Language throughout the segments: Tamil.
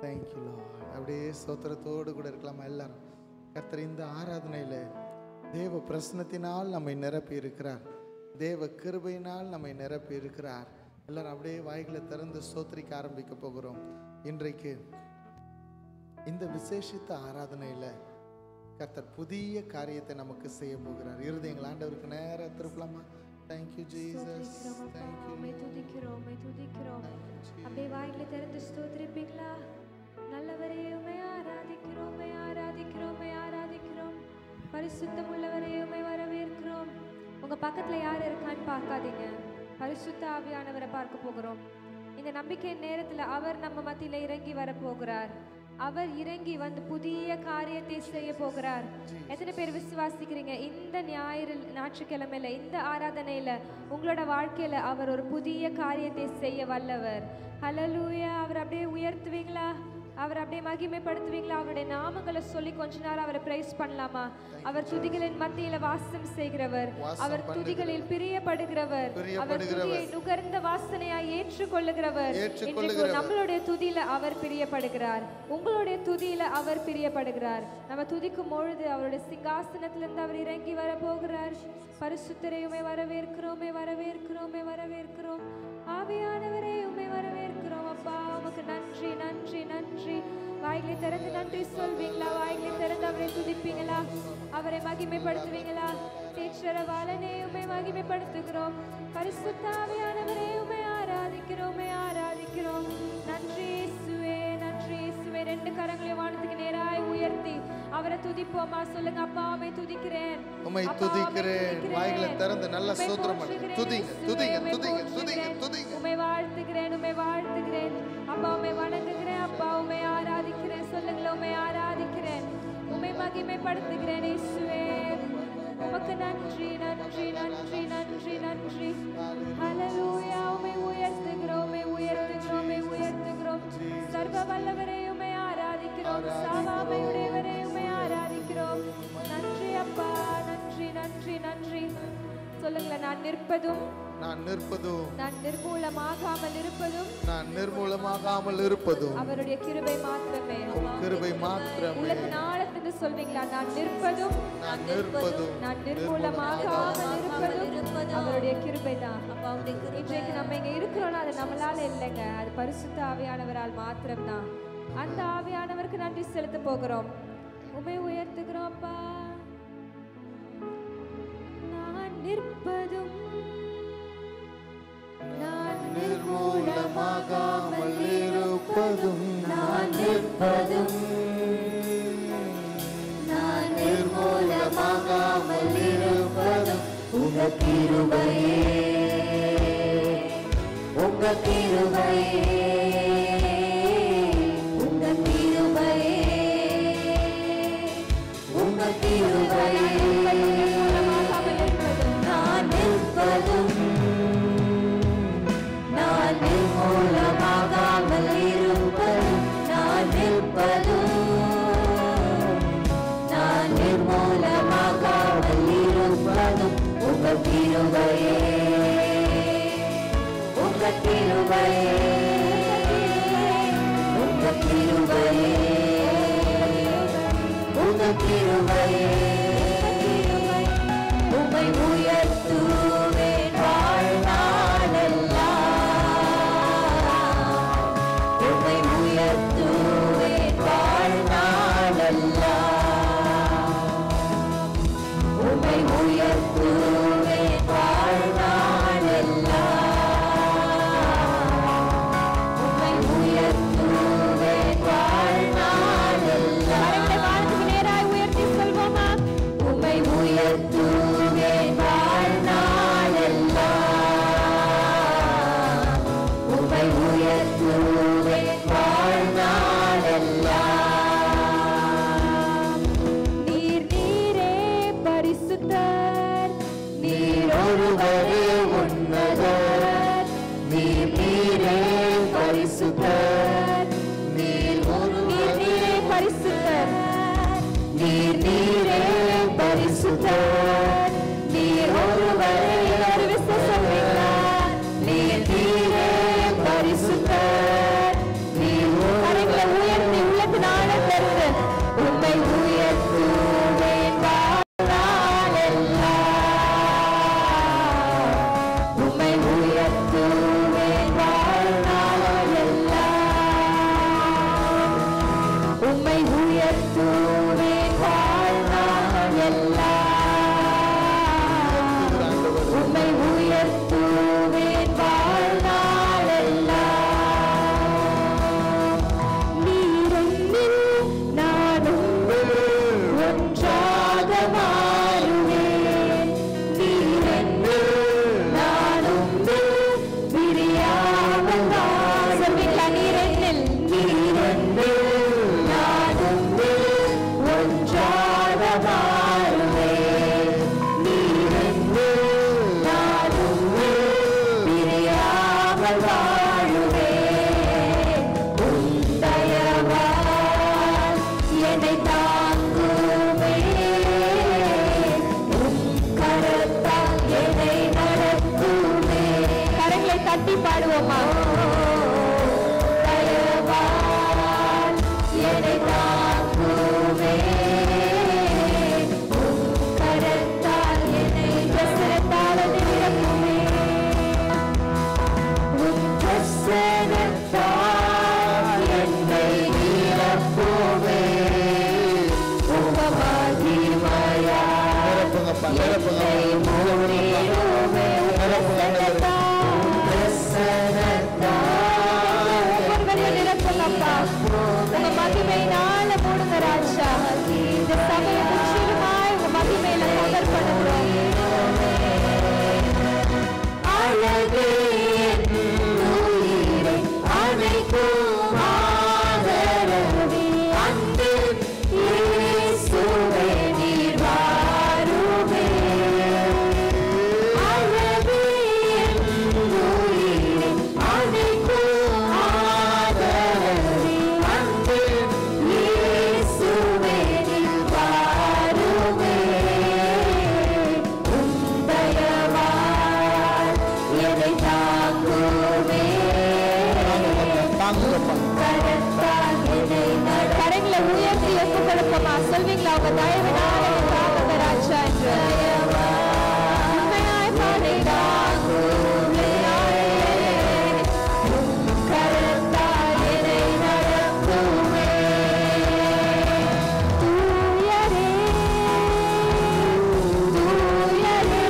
Thank you Lord. அப்படியே ஸ்தோத்திரத்தோடு கூட இருக்கலாமா எல்லாரும்? கர்த்தர் இந்த ஆராதனையில் தேவ பிரசன்னத்தினால் நம்மை நிரப்பி இருக்கிறார். தேவ கிருபையினால் நம்மை நிரப்பி இருக்கிறார். எல்லாரும் அப்படியே வாய்களை திறந்து ஸ்தோத்திரிக்க ஆரம்பிக்க போகிறோம். இன்றைக்கு இந்த விசேஷித்த ஆராதனையில் கர்த்தர் புதிய காரியத்தை நமக்கு செய்ய போகிறார். இருதயங்கள் ஆண்டவருக்கு நேரா திருப்பலாமா? Thank you Jesus. அப்படியே வாய்களை திறந்து ஸ்தோத்திரிப்பீங்களா? நல்லவரே உம்மை ஆராதிக்கிறோம், உம்மை ஆராதிக்கிறோம், உம்மை ஆராதிக்கிறோம். பரிசுத்தம் உள்ளவரே உம்மை வரவேற்கிறோம். உங்க பக்கத்துல யார் இருக்கான்னு பார்க்காதீங்க. பரிசுத்த ஆவியானவரை பார்க்க போகிறோம். இந்த நம்பிக்கை நேரத்துல அவர் நம்ம மத்தியில இறங்கி வர போகிறார். அவர் இறங்கி வந்து புதிய காரியத்தை செய்ய போகிறார். எத்தனை பேர் விசுவாசிக்கிறீங்க? இந்த ஞாயிற்றுக்கிழமையில இந்த ஆராதனையில உங்களோட வாழ்க்கையில அவர் ஒரு புதிய காரியத்தை செய்ய வல்லவர். ஹல்லேலூயா. அவர் அப்படியே உயர்த்துவீங்களா? அவர் அப்படியே மகிமைப்படுத்துவீங்களா? அவருடைய நாமங்களை சொல்லி கொஞ்ச நேரம் அவரை பிரைஸ் பண்ணலாமா? அவர் துதிகளின் மத்தியில வாசம் செய்கிறவர், அவர் துதிகளில் பிரியப்படுகிறவர், அவர் துதியை நுகர்ந்த வாசனையாய் ஏற்றுக்கொள்ளுகிறவர். நம்மளுடைய துதியில அவர் பிரியப்படுகிறார், உங்களுடைய துதியில அவர் பிரியப்படுகிறார். நம்ம துதிக்கும் பொழுது அவருடைய சிங்காசனத்திலிருந்து அவர் இறங்கி வர போகிறார். பரிசுத்தரே உம்மை வரவேற்கிறோம், வரவேற்கிறோம், வரவேற்கிறோம். ஆவியானவரே உம்மை வரவேற்கிறோம். அப்பா உமக்கு நன்றி, நன்றி, நன்றி. வாய்களை திறந்து நன்றி சொல்வீங்களா? வாய்களை திறந்து அவரை துதிப்பீங்களா? அவரை மகிமைப்படுத்துவீங்களா? தேற்றரவாளனே உம்மை மகிமைப்படுத்துகிறோம். பரிசுத்த ஆவியானவரே உம்மை ஆராதிக்கிறோம், ஆராதிக்கிறோம். நன்றி இயேசுவே, நன்றி இயேசுவே. ரெண்டு கரங்களையும் வானத்துக்கு நேராய் உயர்த்தி அவரை துதிப்போமா? சொல்லுங்க. அப்பா உம்மை துதிக்கிறேன், உம்மை துதிக்கிறேன். வாய்களை திறந்து நல்ல ஸ்தோத்திரம் பண்ணுங்க. துதிங்க, துதிங்க, துதிங்க, துதிங்க, துதிங்க. உம்மை வாழ்த்துகிறேன், உம்மை வாழ்த்துகிறேன். அப்பா உம்மை வணங்குகிறேன், அப்பா உம்மை ஆராதிக்கிறேன். சொல்லுங்களேன். உம்மை ஆராதிக்கிறேன், உம்மை மகிமைப்படுத்துகிறேன் இயேசுவே. உமக்கு நன்றி, நன்றி, நன்றி, நன்றி, நன்றி. ஹல்லேலூயா. உம்மை உயர்த்துகிறோம், உம்மை உயர்த்துகிறோம், உம்மை உயர்த்துகிறோம். சர்வ வல்லவரே உம்மை ஆராதிக்கிறோம், சாவாமையுடையவரே உம்மை ஆராதிக்கிறோம். நன்றி அப்பா, நன்றி, நன்றி, நன்றி. சொல்லுங்களேன். நான் நிற்பதும், நான் நிற்பதும், நான் நிர்மூலமாகாமல் இருப்பதும், நான் நிர்மூலமாகாமல் இருப்பதும் அவருடைய கிருபை மாத்திரமே, கிருபை மாத்திரமே. உள்ளத்தின் ஆழத்திலிருந்து சொல்வீங்களா? நான் நிற்பதும், நான் நிற்பதும், நான் நிர்மூலமாகாமல் இருப்பதும் அவருடைய கிருபை தான். இன்றைக்கு நம்ம இங்க இருக்கிறோம்னா அது நம்மளால இல்லைங்க, அது பரிசுத்த ஆவியானவரால் மாத்திரம்தான். அந்த ஆவியானவருக்கு நன்றி செலுத்த போகிறோம். உம்மை உயர்த்துகிறோம் அப்பா. நான் நிற்பதும், நான் நிர்மூலமாகாமல் இருப்பதும், நான் நிற்பதும், நான் நிர்மூலமாகாமல் இருப்பதும் உங்க கிருபையே, உங்க கிருபையே, உங்க கிருபையே, உங்க கிருபையே. நான் நிற்பதும், நான் நிர்மூலமாகாமல் இருப்பதும், நான் நிற்பதும், நான் நிர்மூலமாகாமல் இருப்பதும் உங்க கிருபையே, உங்க கிருபையே, உங்க கிருபையே, உங்க கிருபையே. உம்மை உயர்த்துவேன் வாழ்நாளெல்லாம், உம்மை உயர்த்துவேன் வாழ்நாளெல்லாம், உம்மை உயர்த்துவேன் வாழ்நாளெல்லாம், உம்மை உயர்த்துவேன் வாழ்நாளெல்லாம். நேராய் உயர்த்தி சொல்வோமா? உம்மை உயர்த்துவேன் வாழ்நாளெல்லாம், உம்மை உயர்த்துவேன் வாழ்நாளெல்லாம். நீர் நீரே பரிசுத்தர், நீர் ஒருவரே உன்னதர், நீர் நீரே பரிசுத்தர், நீர் ஒருவரே பரிசுத்தர், நீர் நீரே பரிசுத்தர், நீர் ஒருவரே ஒரு விசேஷம். நீர் நீரே பரிசுத்தர், நீர் ஒருவரே உயர்த்துவேன் வாழ்நாள் எல்லாம். உம்மை உயர்த்துவேன் வாழ்நாள் எல்லாம். நீர் என்னில் நான் உம்மில் ஒன்றாக மாறுவேன். நீர் என்னில் நான் உம்மில் பிரியாமல் வாழ்வேன். நீர் என்னில் நான் உம்மில் ஒன்றாக மாறுவேன். நீர் என்னில் நான் உம்மில் பிரியாமல் வாழ்வேன். உம் தயவால் என்னை தாங்குமே. உம் கரத்தால் என்னை நடத்துமே. கரங்களை தட்டி பாடுவோமா? தயவால் என்னை தாங்குமே. உம் கரத்தால் என்னை பிரசனத்தால் நிரப்புமே. உம் பிரசனத்தால் என்னை நிரப்புமே. உம் மகிமையால் என்னை மூடிடுமே. உம் பிரசனத்தால் ஒவ்வொருவரையும் நிரப்புங்கப்பா. உங்க மகிமையினால மூடுங்க ராஜா. இந்த சபையை முற்றிலுமாய் உங்க மகிமையில கவர் பண்ணுகிறோம். அழகே என் உயிரை அணைக்கும் ஆதரவே. அன்பின் இயேசுவே நீர் வாருமே. அழகே என் உயிரை அணைக்கும் ஆதரவே. அன்பின் இயேசுவே நீர் வாருமே. உம் தயவால் என்னை தாங்குமே. கரத்தால் என்னை நட- கரங்களை உயர்த்தி ஒப்பு கொடுப்போமா? சொல்வீங்களா? உங்க தயவினால் என்னை தாங்குங்க ராஜா என்று. உண்மையாய் பாடி தாங்குமே. உம் கரத்தால் என்னை நடத்துமே. தூயரே, தூயரே,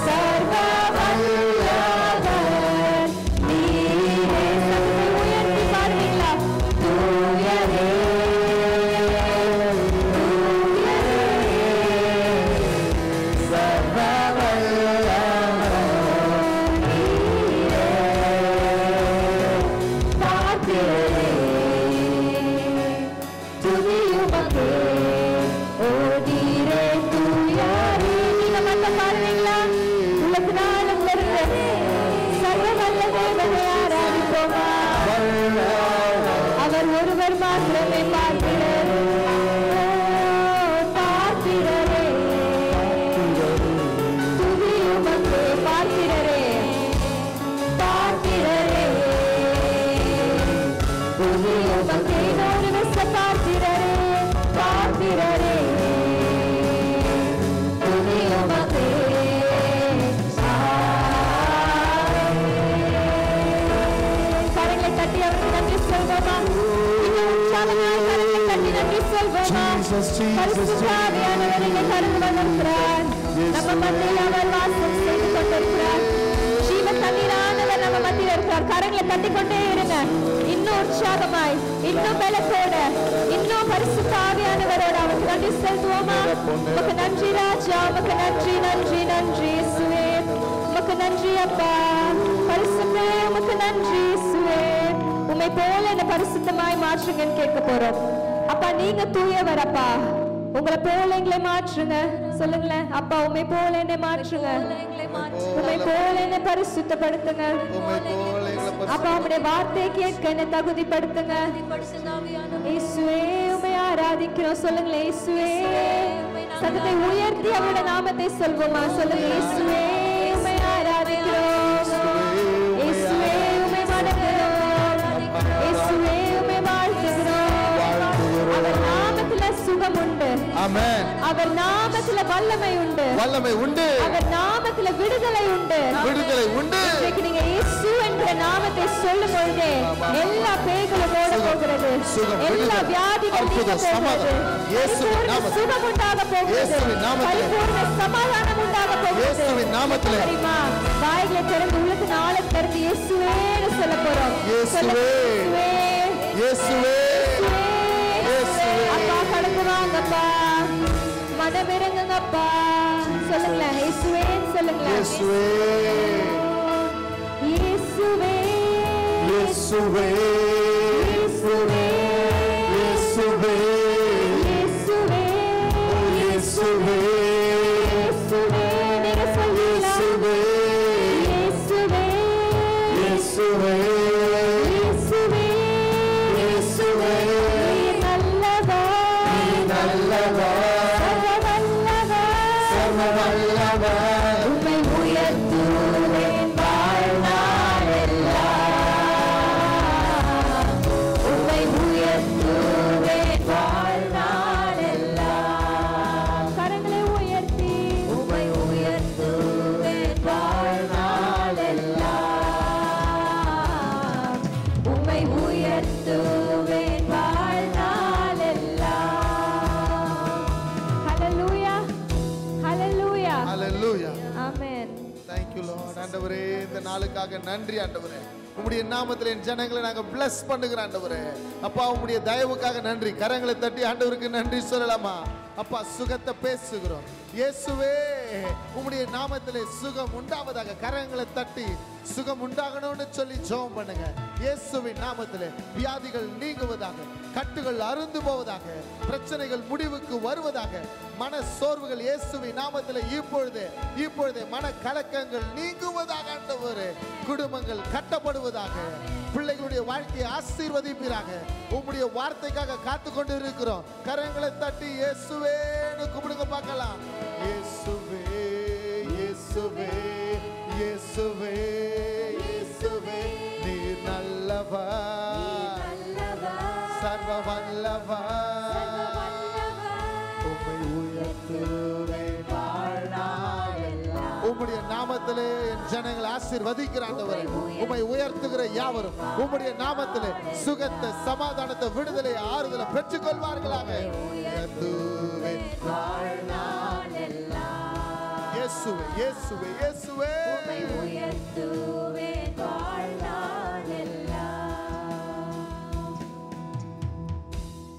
சர்வ வல்லவர் நீரே. சத்தத்தை உயர்த்தி பாடுவீங்களா? தூயரே, சர்வ வல்லவர் நீரே. பார்க்கிறே, துதி உமக்கே. ஓ நீரே தூயரே. நீங்க மட்டும் பாடுவீங்களா? உலகநாளும் இருந்து சர்வ வல்ல தேவனை ஆராதிப்போமா? அவர் ஒருவர் மாத்திரமே பார்க்கிறார். பார்க்கிறரே, துதி உமக்கே. பார்க்கிறரே, பார்க்கிறரே, துதி உமக்கே. ஒரு விச பார்க்கிறரே, பார்க்கிறரே, துதி உமக்கே. கரங்களை தட்டி அவருக்கு நன்றி சொல்வோமா? இன்னும் உற்சாகமாய் கரங்களை தட்டி நன்றி சொல்வோமா? பரிசுத்த ஆவியானவர் இங்கே கடந்து வந்திருக்கிறார். நம்ம மத்தியில் அவர் வாசம் செய்து கொண்டிருக்கிறார். ஜீவ தண்ணீரானவர் நம்ம மத்தியில் இருக்கிறார். கரங்களை தட்டிக்கொண்டே இருங்க. இன்னும் உற்சாகமாய், இன்னும் பலத்தோட, இன்னும் பரிசுத்த ஆவியானவரோட அவருக்கு நன்றி செலுத்துவோமா? உமக்கு நன்றி ராஜா, உமக்கு நன்றி, நன்றி, நன்றி இயேசுவே. உமக்கு நன்றி அப்பா. பரிசுத்தமே உமக்கு நன்றி இயேசுவே. உம்மை போல என்ன பரிசுத்தமாய் மாற்றுங்கன்னு கேட்க போறோம். அப்பா நீங்க தூயவர் அப்பா. உங்களை போல எங்களை மாற்றுங்க. சொல்லுங்களேன். அப்பா உம்மை போல என்னை மாற்றுங்க. உம்மை போல என்னை பரிசுத்தப்படுத்துங்க. அப்பா உம்முடைய வார்த்தையை கேட்க என்னை தகுதிப்படுத்துங்க. இயேசுவே உம்மை ஆராதிக்கிறோம். சொல்லுங்களேன். இயேசுவே. சத்தத்தை உயர்த்தி அவருடைய நாமத்தை சொல்வோமா? சொல்லுங்க. இயேசுவே உம்மை ஆராதிக்கிறோம். இயேசுவே உம்மை வணங்குகிறோம். இயேசுவே உம்மை வாழ்த்துகிறோம். அவர் நாமத்தில சுகம் உண்டு. ஆமென். அவர் நாமத்தில வல்லமை உண்டு. வல்லமை உண்டு. அவர் நாமத்தில விடுதலை உண்டு. விடுதலை உண்டு. இன்னைக்கு நீங்க இயேசு என்ற இந்த நாமத்தை சொல்லும் பொழுதே எல்லா பேய்களும் ஓட போகிறது, எல்லா வியாதிகளும் நீங்க போகிறது, சுகம் உண்டாக போகிறது, பரிபூர்ண சமாதானம் உண்டாக போகிறது. தெரியுமா? வாய்களை திறந்து உள்ளத்து நாளை திறந்து இயேசுவேன்னு சொல்ல போறோம். அப்பா கடந்து வாங்கப்பா, மனமிறங்குங்கப்பா. சொல்லுங்களேன், இயேசுவேன்னு சொல்லுங்களேன். இயேசுவே இயேசுவே இயேசுவே இயேசுவே இயேசுவே இயேசுவே இயேசுவே இயேசுவே நீங்க சொல்லுங்க. இயேசுவே இயேசுவே இயேசுவே இயேசுவே நீர் நல்லவர், நீர் நல்லவர், சர்வவல்லவர், சர்வவல்லவர். உம்மை உயர்த்துவேன் வாழ்நாளெல்லாம், உம்மை உயர்த்துவேன் வாழ்நாளெல்லாம். கரங்களை உயர்த்தி உம்மை உயர்த்துவேன் வாழ்நாளெல்லாம், உம்மை உயர்த்துவேன் வாழ்நாளெல்லாம். ஹல்லேலூயா, ஹல்லேலூயா, ஹல்லேலூயா. ஆமென். Thank you Lord. ஆண்டவரே, இந்த நாளுக்காக நன்றி ஆண்டவரே. உம்முடைய நாமத்தில் என் ஜனங்களை நாங்க bless பண்ணுகிறோம் ஆண்டவரே. அப்பா, உம்முடைய தயவுக்காக நன்றி. கரங்களை தட்டி ஆண்டவருக்கு நன்றி சொல்லலாமா? அப்பா, சுகத்தை பேசுகிறோம். இயேசுவே, உம்முடைய நாமத்திலே சுகம் உண்டாவதாக. கரங்களை தட்டி சுகம் உண்டாகணும்னு சொல்லி ஜெபம் பண்ணுங்க. இயேசுவின் நாமத்திலே வியாதிகள் நீங்குவதாக, கட்டுகள் அறுந்து போவதாக, பிரச்சனைகள் முடிவுக்கு வருவதாக, மன சோர்வுகள் இயேசுவின் நாமத்திலே இப்பொழுதே மன கலக்கங்கள் நீங்குவதாக ஆண்டவரே. குடும்பங்கள் கட்டப்படுவதாக, பிள்ளைகளுடைய வாழ்க்கையை ஆசீர்வதிப்பீராக. உம்முடைய வார்த்தைக்காக காத்து கொண்டு இருக்கிறோம். கரங்களை தட்டி இயேசுவேன்னு கூப்பிடுங்க பார்க்கலாம். இயேசுவே இயேசுவே இயேசுவே இயேசுவே நீர் நல்லவர், சர்வ வல்லவர், உம்மை உயர்த்துவேன் வாழ்நாளெல்லாம். உம்முடைய நாமத்திலே என் ஜனங்களை ஆசீர்வதிக்கிறாண்டவரே. உம்மை உயர்த்துகிற யாவரும் உம்முடைய நாமத்திலே சுகத்தை, சமாதானத்தை, விடுதலை, ஆறுதலை பெற்றுக் கொள்வார்களாக. உயர்த்துவேன் வாழ்நாளெல்லாம். இயேசுவே இயேசுவே இயேசுவே உம்மை உயர்த்துவேன்